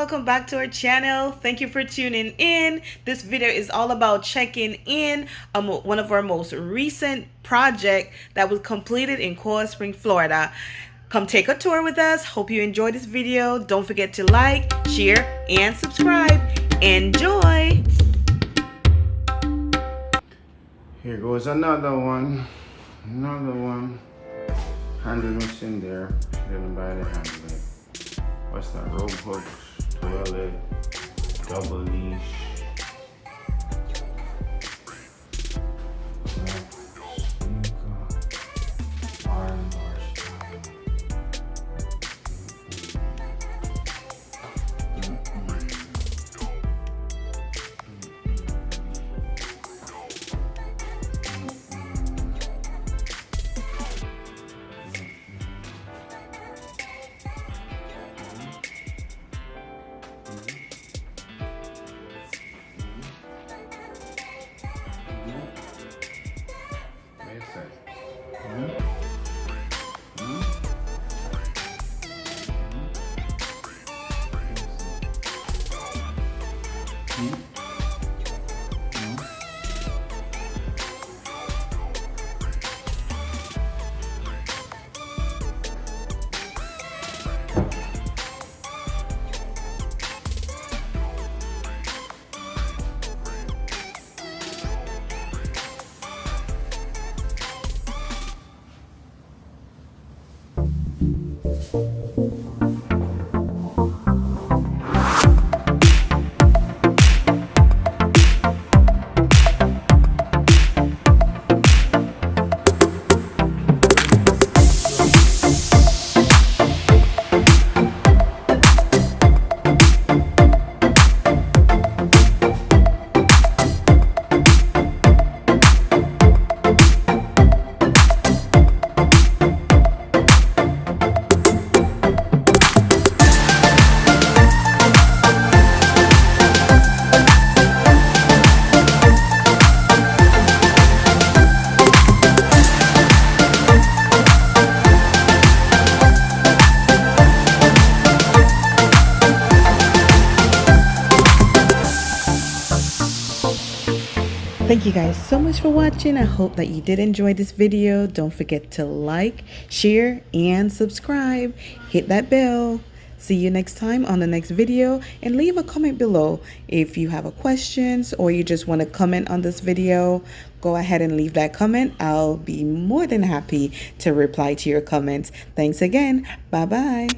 welcome back to our channel. Thank you for tuning in. This video is all about checking in on one of our most recent project that was completed in Coral Springs, Florida. Come take a tour with us. Hope you enjoyed this video. Don't forget to like, share, and subscribe. Enjoy! Here goes another one. Handle missing there. Didn't buy the handle. What's that? Rope hooks, toilet, double leash. Iron bar style. Thank you guys so much for watching. I hope that you did enjoy this video. Don't forget to like, share, and subscribe. Hit that bell. See you next time on the next video, and leave a comment below if you have a questions or you just want to comment on this video. Go ahead and leave that comment. I'll be more than happy to reply to your comments. Thanks again. Bye bye.